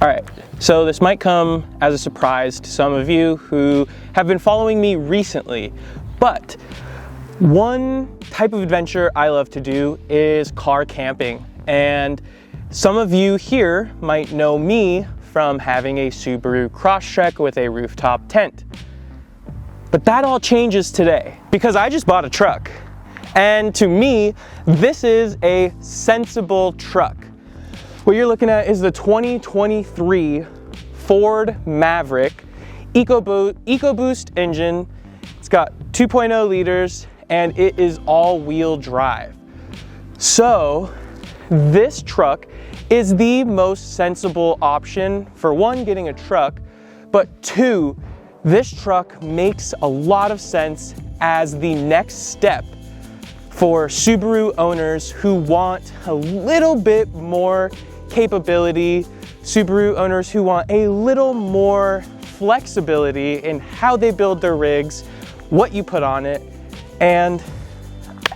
All right, so this might come as a surprise to some of you who have been following me recently, but one type of adventure I love to do is car camping. And some of you here might know me from having a Subaru Crosstrek with a rooftop tent. But that all changes today because I just bought a truck. And to me, this is a sensible truck. What you're looking at is the 2023 Ford Maverick EcoBoost engine. It's got 2.0 liters and it is all-wheel drive. So this truck is the most sensible option for one, getting a truck, but two, this truck makes a lot of sense as the next step for Subaru owners who want a little bit more capability, Subaru owners who want a little more flexibility in how they build their rigs, what you put on it, and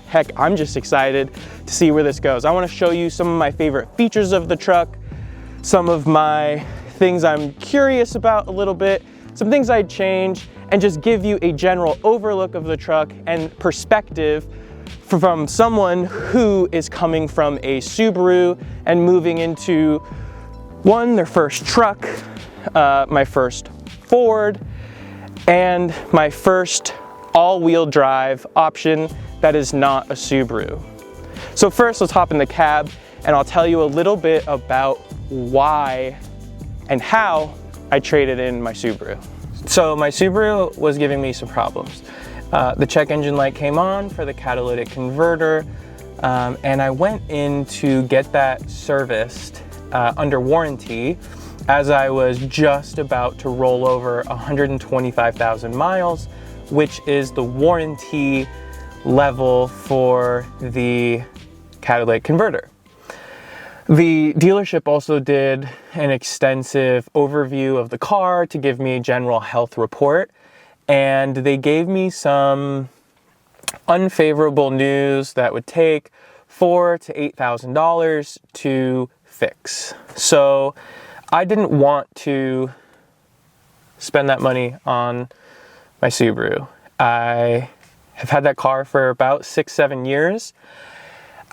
heck, I'm just excited to see where this goes. I want to show you some of my favorite features of the truck, some of my things I'm curious about a little bit, some things I'd change, and just give you a general overlook of the truck and perspective from someone who is coming from a Subaru and moving into their first truck, my first Ford, and my first all-wheel drive option that is not a Subaru. So first, let's hop in the cab and I'll tell you a little bit about why and how I traded in my Subaru. So my Subaru was giving me some problems. The check engine light came on for the catalytic converter, and I went in to get that serviced under warranty as I was just about to roll over 125,000 miles, which is the warranty level for the catalytic converter. The dealership also did an extensive overview of the car to give me a general health report, and they gave me some unfavorable news that would take $4,000 to $8,000 to fix. So I didn't want to spend that money on my Subaru. I have had that car for about 6-7 years.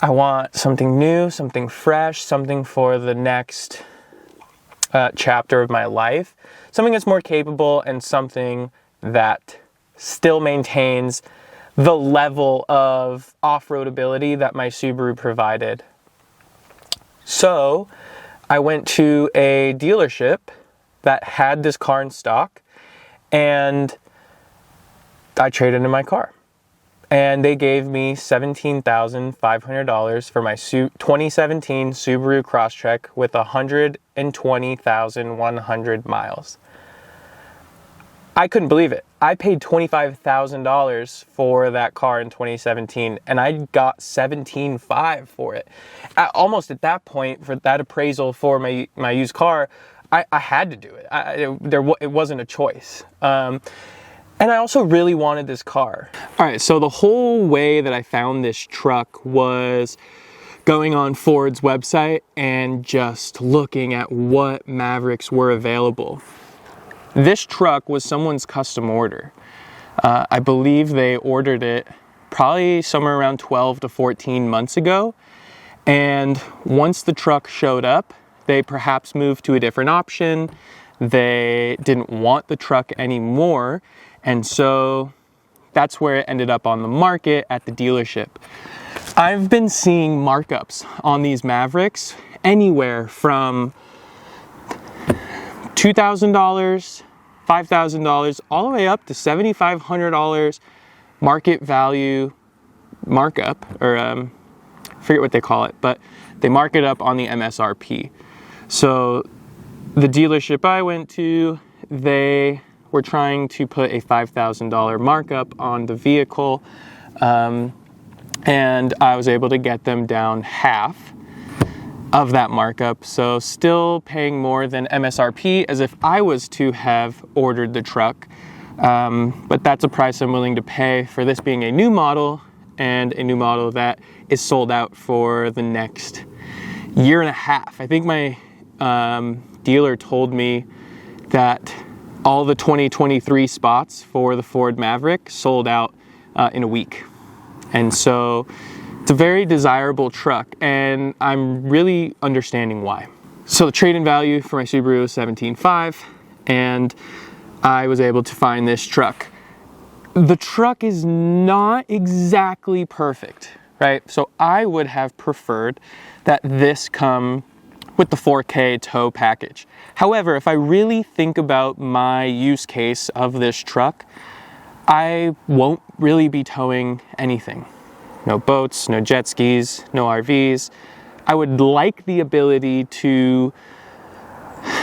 I want something new, something fresh, something for the next chapter of my life, something that's more capable and something that still maintains the level of off-road ability that my Subaru provided. So I went to a dealership that had this car in stock and I traded in my car. And they gave me $17,500 for my 2017 Subaru Crosstrek with 120,100 miles. I couldn't believe it. I paid $25,000 for that car in 2017 and I got $17,500 for it. Almost at that point, for that appraisal for my used car, I had to do it. It wasn't a choice. And I also really wanted this car. All right, so the whole way that I found this truck was going on Ford's website and just looking at what Mavericks were available. This truck was someone's custom order. I believe they ordered it probably somewhere around 12 to 14 months ago. And once the truck showed up, they perhaps moved to a different option. They didn't want the truck anymore. And so that's where it ended up on the market at the dealership. I've been seeing markups on these Mavericks anywhere from $2,000, $5,000, all the way up to $7,500 market value markup, or I forget what they call it, but they mark it up on the MSRP. So the dealership I went to, they were trying to put a $5,000 markup on the vehicle, and I was able to get them down half of that markup, so still paying more than MSRP as if I was to have ordered the truck, but that's a price I'm willing to pay for this being a new model, and a new model that is sold out for the next year and a half. I think my dealer told me that all the 2023 spots for the Ford Maverick sold out in a week. And so it's a very desirable truck, and I'm really understanding why. So the trade-in value for my Subaru is $17,500, and I was able to find this truck. The truck is not exactly perfect, right? So I would have preferred that this come with the 4K tow package. However, if I really think about my use case of this truck, I won't really be towing anything. No boats, no jet skis, no RVs. I would like the ability to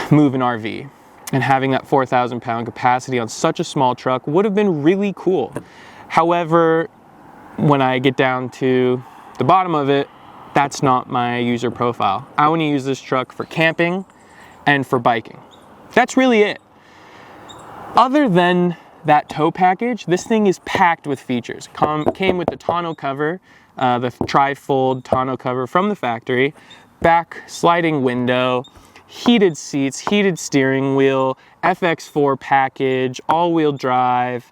move an RV, and having that 4,000 pound capacity on such a small truck would have been really cool. However, when I get down to the bottom of it, that's not my user profile. I want to use this truck for camping and for biking. That's really it. Other than that tow package, this thing is packed with features. Came with the tonneau cover, the tri-fold tonneau cover from the factory, back sliding window, heated seats, heated steering wheel, FX4 package, all-wheel drive,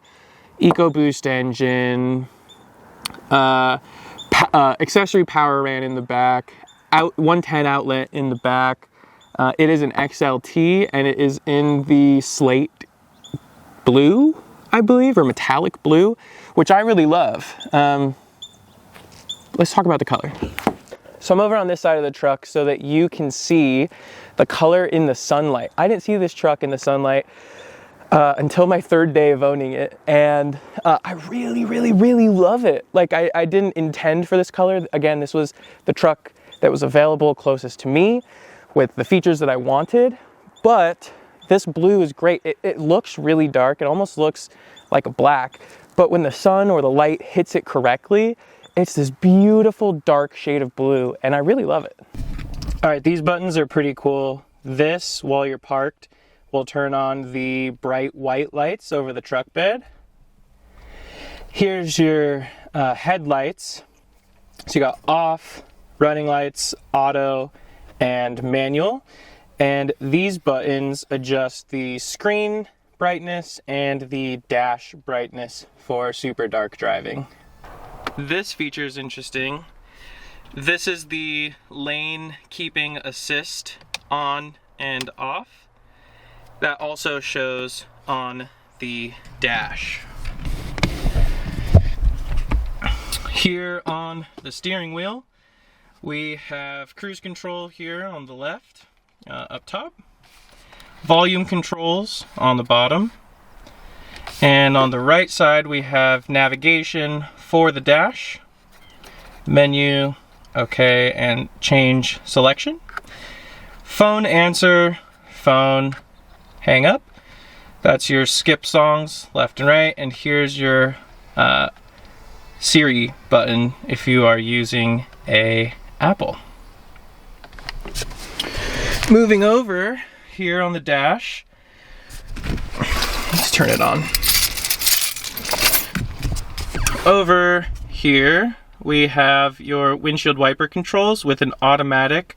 EcoBoost engine, accessory power ran in the back, 110 outlet in the back. It is an XLT, and it is in the slate blue, I believe, or metallic blue, which I really love. Let's talk about the color. So I'm over on this side of the truck so that you can see the color in the sunlight. I didn't see this truck in the sunlight until my third day of owning it, and I really love it. Like, I didn't intend for this color. Again, this was the truck that was available closest to me with the features that I wanted, but this blue is great. It looks really dark. It almost looks like a black, but when the sun or the light hits it correctly, it's this beautiful dark shade of blue, and I really love it. All right, these buttons are pretty cool. This, while you're parked, will turn on the bright white lights over the truck bed. Here's your headlights. So you got off, running lights, auto, and manual. And these buttons adjust the screen brightness and the dash brightness for super dark driving. This feature is interesting. This is the lane keeping assist on and off. That also shows on the dash. Here on the steering wheel, we have cruise control here on the left, up top, volume controls on the bottom, and on the right side we have navigation for the dash, menu, okay, and change selection, phone answer, phone hang up. That's your skip songs left and right, and here's your Siri button if you are using a Apple. Moving over here on the dash, let's turn it on. Over here we have your windshield wiper controls with an automatic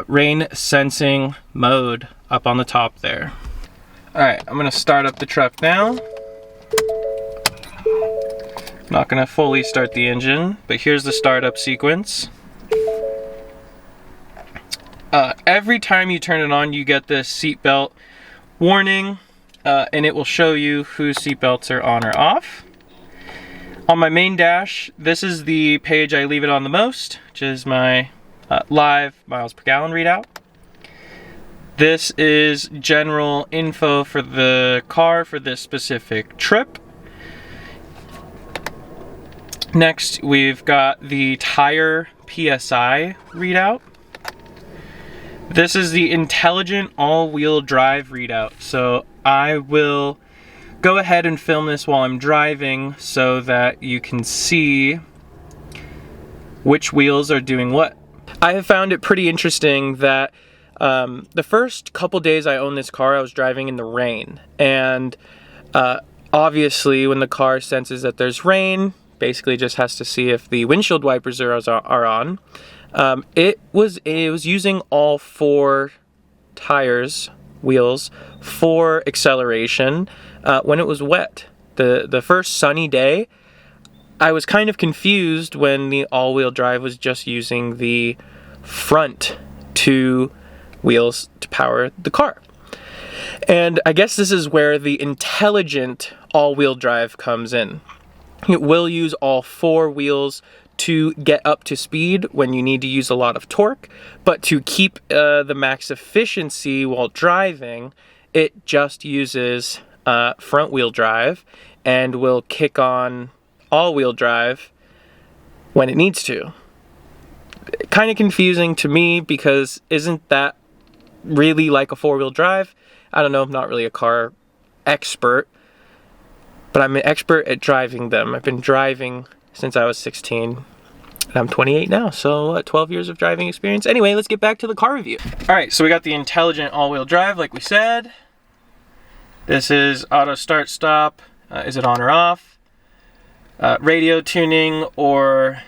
rain sensing mode up on the top there. Alright, I'm going to start up the truck now. Not going to fully start the engine, but here's the startup sequence. Every time you turn it on, you get this seatbelt warning, and it will show you whose seatbelts are on or off. On my main dash, this is the page I leave it on the most, which is my live miles per gallon readout. This is general info for the car for this specific trip. Next, we've got the tire PSI readout. This is the intelligent all-wheel drive readout. So I will go ahead and film this while I'm driving so that you can see which wheels are doing what. I have found it pretty interesting that the first couple days I owned this car, I was driving in the rain. And obviously when the car senses that there's rain, basically just has to see if the windshield wipers are on. It was using all four tires, wheels, for acceleration when it was wet. The first sunny day, I was kind of confused when the all-wheel drive was just using the front two wheels to power the car. And I guess this is where the intelligent all-wheel drive comes in. It will use all four wheels to get up to speed when you need to use a lot of torque, but to keep the max efficiency while driving, it just uses front wheel drive and will kick on all-wheel drive when it needs to. Kind of confusing to me, because isn't that really like a four-wheel drive? I don't know, I'm not really a car expert, but I'm an expert at driving them. I've been driving since I was 16, and I'm 28 now, so 12 years of driving experience. Anyway, let's get back to the car review. All right, so we got the intelligent all-wheel drive, like we said. This is auto start stop. Is it on or off? Radio tuning or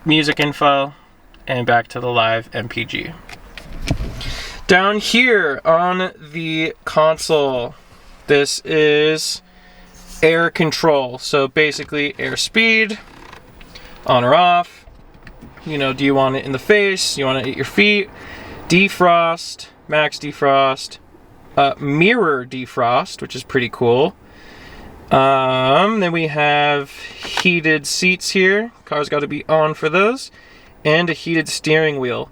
music info, and back to the live MPG. Down here on the console, this is air control. So basically airspeed, on or off. You know, do you want it in the face? You want it at your feet? Defrost, max defrost, mirror defrost, which is pretty cool. Then we have heated seats here. Car's got to be on for those. And a heated steering wheel.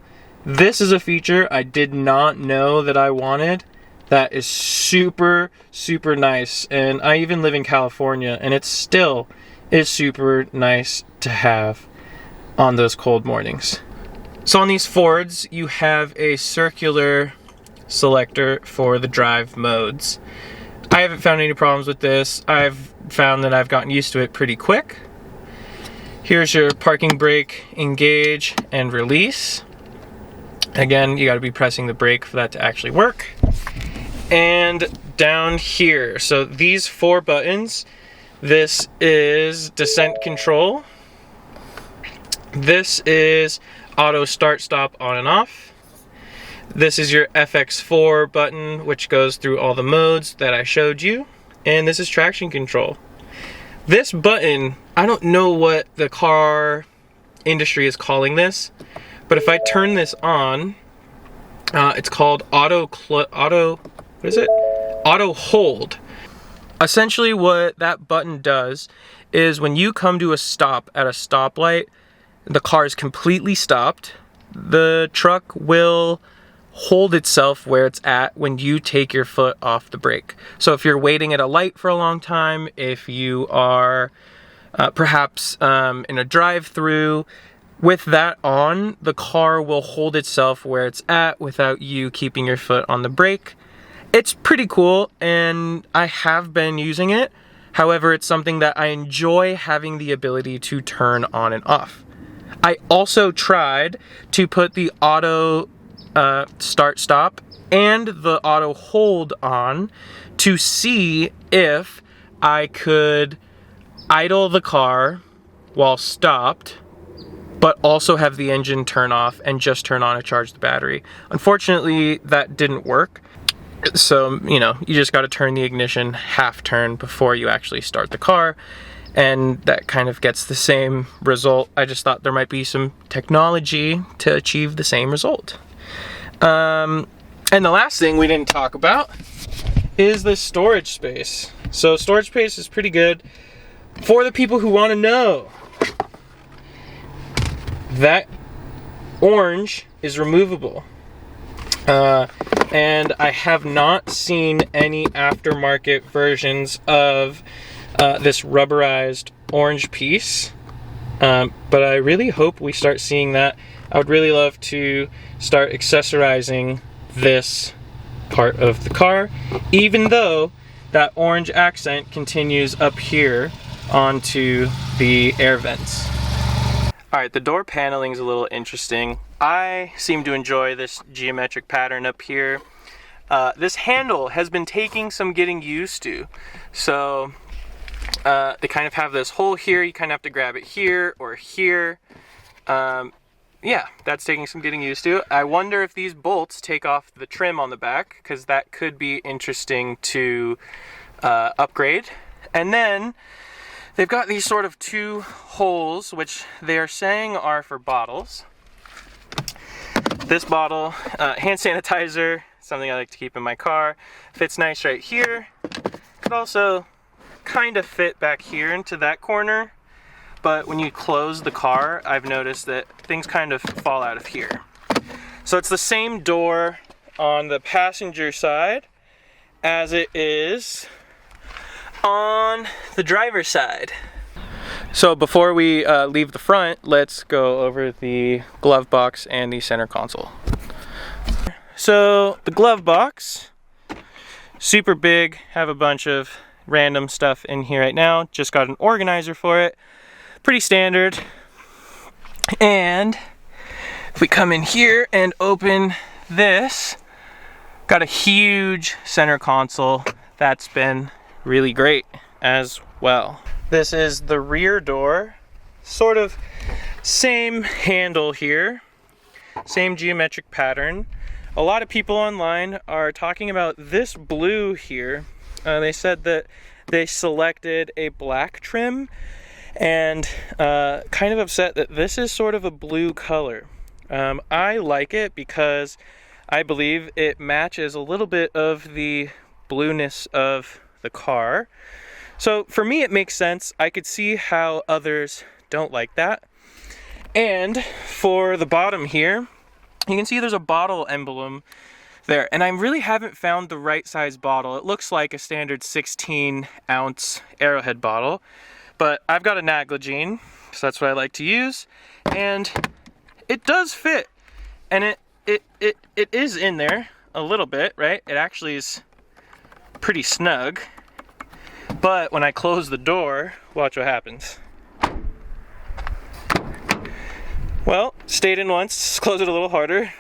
This is a feature I did not know that I wanted. That is super, super nice. And I even live in California, and it still is super nice to have on those cold mornings. So on these Fords, you have a circular selector for the drive modes. I haven't found any problems with this. I've found that I've gotten used to it pretty quick. Here's your parking brake, engage, and release. Again, you gotta be pressing the brake for that to actually work. And down here, so these four buttons, this is descent control. This is auto start stop on and off. This is your FX4 button, which goes through all the modes that I showed you. And this is traction control. This button, I don't know what the car industry is calling this, but if I turn this on, it's called auto hold. Essentially what that button does is when you come to a stop at a stoplight, the car is completely stopped. The truck will hold itself where it's at when you take your foot off the brake. So if you're waiting at a light for a long time, if you are perhaps in a drive-through, with that on, the car will hold itself where it's at without you keeping your foot on the brake. It's pretty cool, and I have been using it. However, it's something that I enjoy having the ability to turn on and off. I also tried to put the auto start stop and the auto hold on to see if I could idle the car while stopped, but also have the engine turn off and just turn on and charge the battery. Unfortunately, that didn't work. So, you know, you just got to turn the ignition half turn before you actually start the car, and that kind of gets the same result. I just thought there might be some technology to achieve the same result. And the last thing we didn't talk about is the storage space. So storage space is pretty good for the people who want to know. That orange is removable. And I have not seen any aftermarket versions of this rubberized orange piece, but I really hope we start seeing that. I would really love to start accessorizing this part of the car, even though that orange accent continues up here onto the air vents. Alright, the door paneling is a little interesting. I seem to enjoy this geometric pattern up here. This handle has been taking some getting used to. So they kind of have this hole here. You kind of have to grab it here or here. You yeah, that's taking some getting used to. I wonder if these bolts take off the trim on the back, because that could be interesting to upgrade. And then they've got these sort of two holes, which they are saying are for bottles. This bottle, hand sanitizer, something I like to keep in my car, fits nice right here. Could also kind of fit back here into that corner, but when you close the car, I've noticed that things kind of fall out of here. So it's the same door on the passenger side as it is on the driver's side. So before we leave the front, let's go over the glove box and the center console. So the glove box, super big, have a bunch of random stuff in here right now. Just got an organizer for it, pretty standard. And if we come in here and open this, got a huge center console that's been really great as well. This is the rear door, sort of same handle here, same geometric pattern. A lot of people online are talking about this blue here. They said that they selected a black trim and kind of upset that this is sort of a blue color. I like it because I believe it matches a little bit of the blueness of the car. So for me, it makes sense. I could see how others don't like that. And for the bottom here, you can see there's a bottle emblem there, and I really haven't found the right size bottle. It looks like a standard 16-ounce Arrowhead bottle, but I've got a Naglagene, so that's what I like to use, and it does fit, and it is in there a little bit, right? It actually is pretty snug, but when I close the door, watch what happens. Well, stayed in once, let's close it a little harder.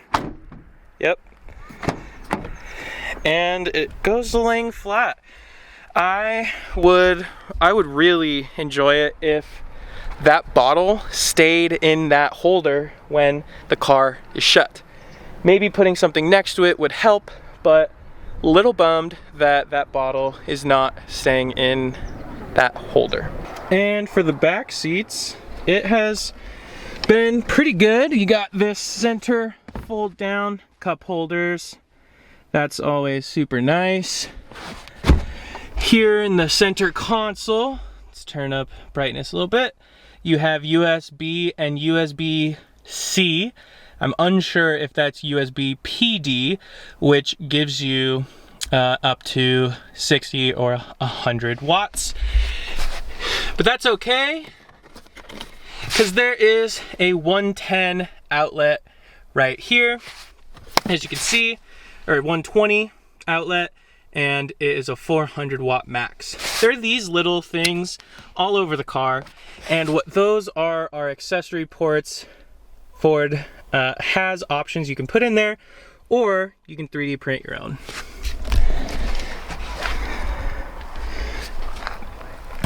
Yep. And it goes laying flat. I would really enjoy it if that bottle stayed in that holder when the car is shut. Maybe putting something next to it would help, but a little bummed that that bottle is not staying in that holder. And for the back seats, it has been pretty good. You got this center fold down cup holders. That's always super nice. Here in the center console, let's turn up brightness a little bit. You have USB and USB-C. I'm unsure if that's USB PD, which gives you up to 60 or 100 watts. But that's okay, because there is a 110 outlet right here, as you can see, or 120 outlet, and it is a 400 watt max. There are these little things all over the car, and what those are accessory ports. Ford has options you can put in there, or you can 3D print your own.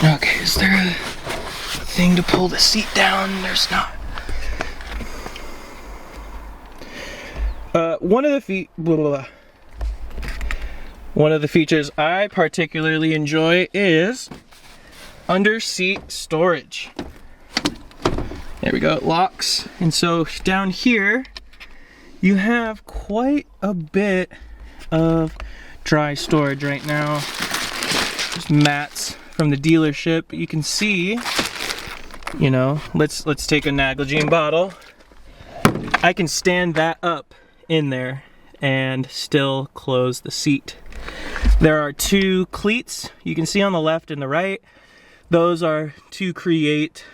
Okay, is there a thing to pull the seat down? There's not. One of the features I particularly enjoy is under seat storage. There we go, it locks. And so down here, you have quite a bit of dry storage right now. There's mats from the dealership. You can see, you know, let's take a Naglagene bottle. I can stand that up in there and still close the seat. There are two cleats you can see on the left and the right. Those are to create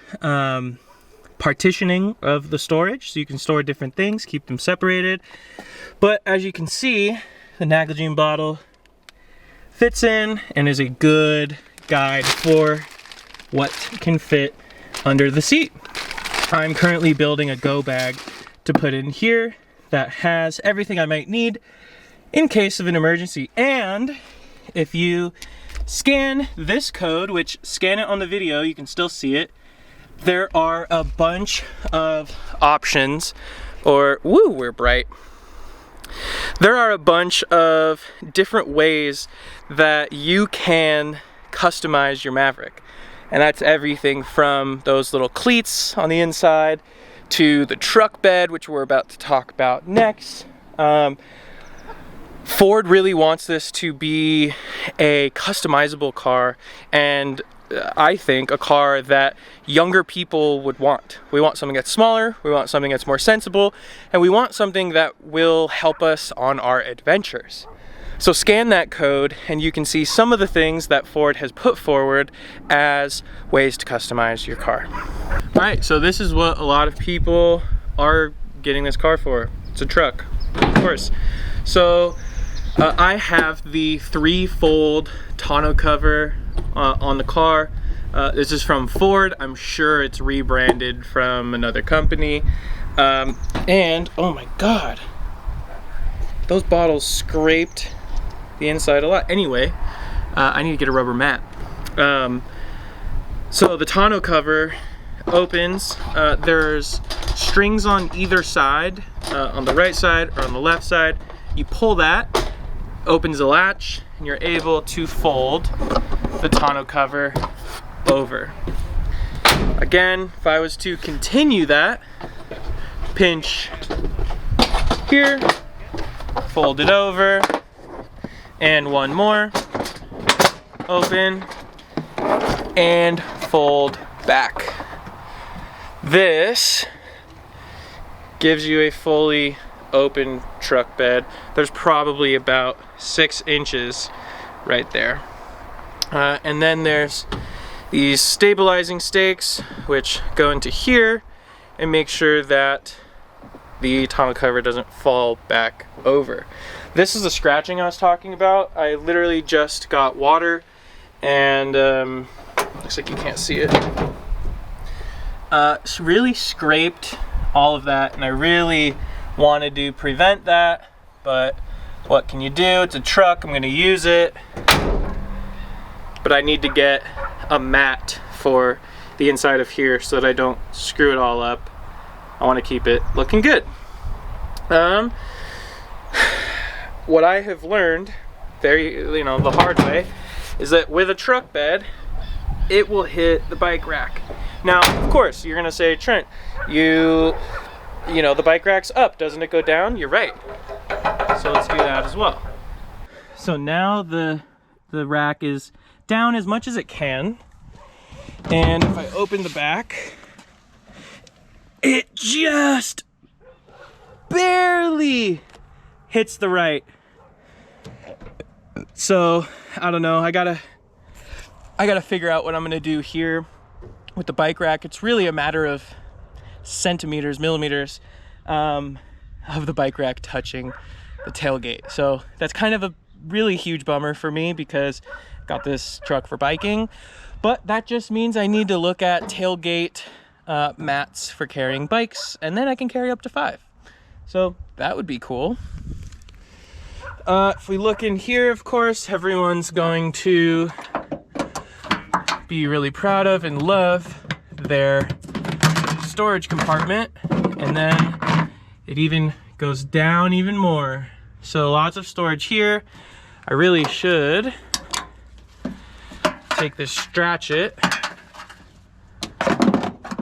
partitioning of the storage, so you can store different things, keep them separated. But as you can see, the Naglagene bottle fits in and is a good guide for what can fit under the seat. I'm currently building a go bag to put in here that has everything I might need in case of an emergency. And if you scan this code, which scan it on the video, you can still see it, there are a bunch of options, or woo, we're bright. There are a bunch of different ways that you can customize your Maverick. And that's everything from those little cleats on the inside to the truck bed, which we're about to talk about next. Ford really wants this to be a customizable car, and I think a car that younger people would want. We want something that's smaller, we want something that's more sensible, and we want something that will help us on our adventures. So scan that code and you can see some of the things that Ford has put forward as ways to customize your car. All right, so this is what a lot of people are getting this car for. It's a truck, of course. So I have the 3-fold tonneau cover on the car. This is from Ford. I'm sure it's rebranded from another company. And oh my God, those bottles scraped the inside a lot. Anyway, I need to get a rubber mat. So the tonneau cover opens. There's strings on either side, on the right side or on the left side. You pull that, opens the latch, and you're able to fold the tonneau cover over. Again, if I was to continue that, pinch here, fold it over, and one more, open, and fold back. This gives you a fully open truck bed. There's probably about 6 inches right there. And then there's these stabilizing stakes which go into here and make sure that the tonneau cover doesn't fall back over. This is the scratching I was talking about. I literally just got water and looks like you can't see it. Really scraped all of that, and I really wanted to prevent that, but what can you do? It's a truck, I'm gonna use it. But I need to get a mat for the inside of here so that I don't screw it all up. I want to keep it looking good. What I have learned the hard way is that with a truck bed, it will hit the bike rack. Now, of course, you're gonna say, Trent, the bike rack's up, doesn't it go down? You're right. So let's do that as well. So now the rack is down as much as it can, and if I open the back, it just barely hits the right. So I don't know, I gotta figure out what I'm gonna do here with the bike rack. It's really a matter of centimeters, millimeters of the bike rack touching the tailgate. So that's kind of a really huge bummer for me because I got this truck for biking, but that just means I need to look at tailgate mats for carrying bikes, and then I can carry up to 5. So that would be cool. If we look in here, of course, everyone's going to be really proud of and love their storage compartment, and then it even goes down even more. So lots of storage here. I really should take this stratchet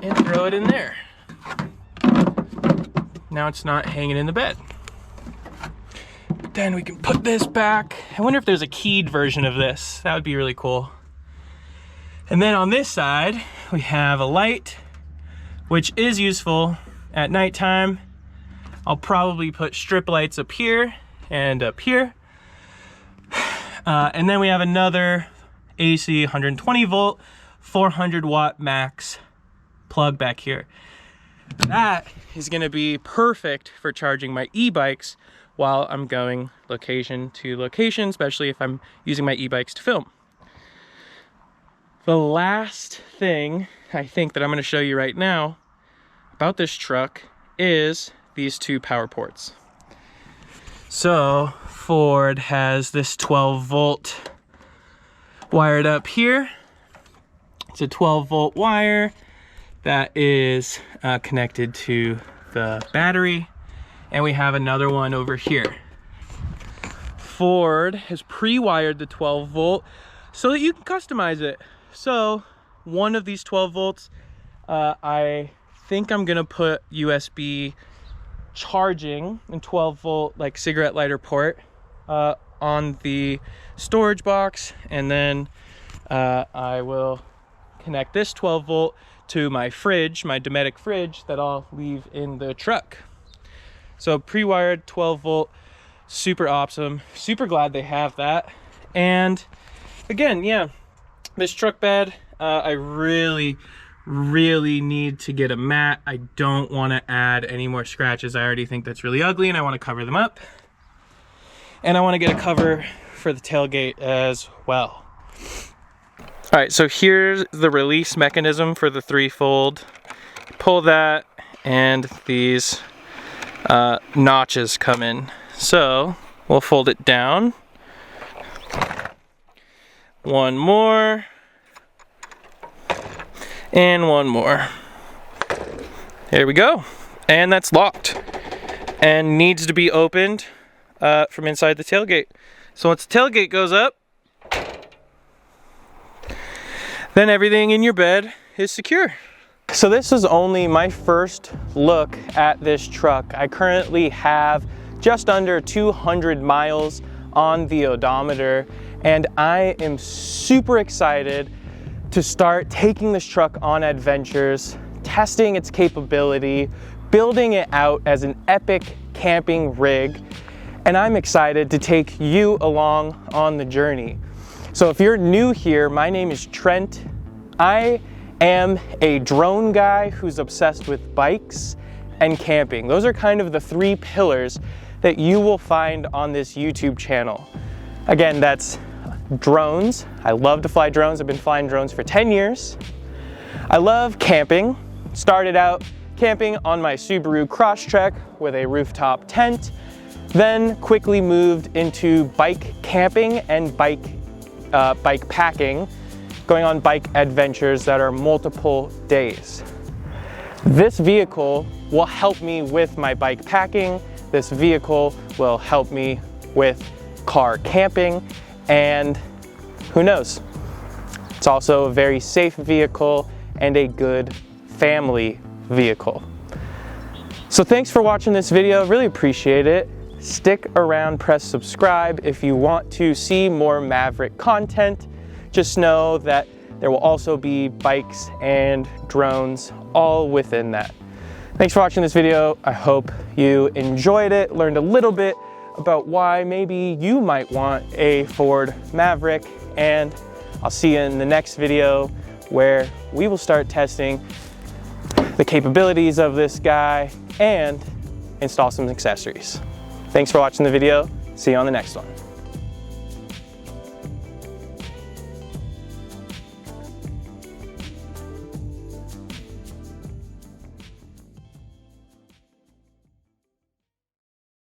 and throw it in there. Now it's not hanging in the bed. But then we can put this back. I wonder if there's a keyed version of this. That would be really cool. And then on this side, we have a light, which is useful at nighttime. I'll probably put strip lights up here and up here. And then we have another AC 120 volt, 400 watt max plug back here. That is gonna be perfect for charging my e-bikes while I'm going location to location, especially if I'm using my e-bikes to film. The last thing I think that I'm gonna show you right now about this truck is these 2 power ports. So Ford has this 12 volt wired up here. It's a 12 volt wire that is connected to the battery. And we have another one over here. Ford has pre-wired the 12 volt so that you can customize it. So one of these 12 volts, I think I'm gonna put USB charging and 12 volt like cigarette lighter port on the storage box, and then I will connect this 12 volt to my fridge, my Dometic fridge that I'll leave in the truck. So pre-wired 12 volt, super awesome, super glad they have that. And again, yeah, this truck bed, I really need to get a mat. I don't want to add any more scratches. I already think that's really ugly and I want to cover them up. And I want to get a cover for the tailgate as well. All right, so here's the release mechanism for the 3-fold. Pull that and these notches come in. So we'll fold it down. One more. And one more. There we go. And that's locked. And needs to be opened from inside the tailgate. So once the tailgate goes up, then everything in your bed is secure. So this is only my first look at this truck. I currently have just under 200 miles on the odometer, and I am super excited to start taking this truck on adventures, testing its capability, building it out as an epic camping rig, and I'm excited to take you along on the journey. So if you're new here, my name is Trent. I am a drone guy who's obsessed with bikes and camping. Those are kind of the 3 pillars that you will find on this YouTube channel. Again, that's drones. I love to fly drones. I've been flying drones for 10 years. I love camping. Started out camping on my Subaru Crosstrek with a rooftop tent, then quickly moved into bike camping and bike packing, going on bike adventures that are multiple days. This vehicle will help me with my bike packing. This vehicle will help me with car camping, and who knows? It's also a very safe vehicle and a good family vehicle. So thanks for watching this video, really appreciate it. Stick around, press subscribe if you want to see more Maverick content. Just know that there will also be bikes and drones all within that. Thanks for watching this video. I hope you enjoyed it, learned a little bit about why maybe you might want a Ford Maverick, and I'll see you in the next video where we will start testing the capabilities of this guy and install some accessories. Thanks for watching the video. See you on the next one.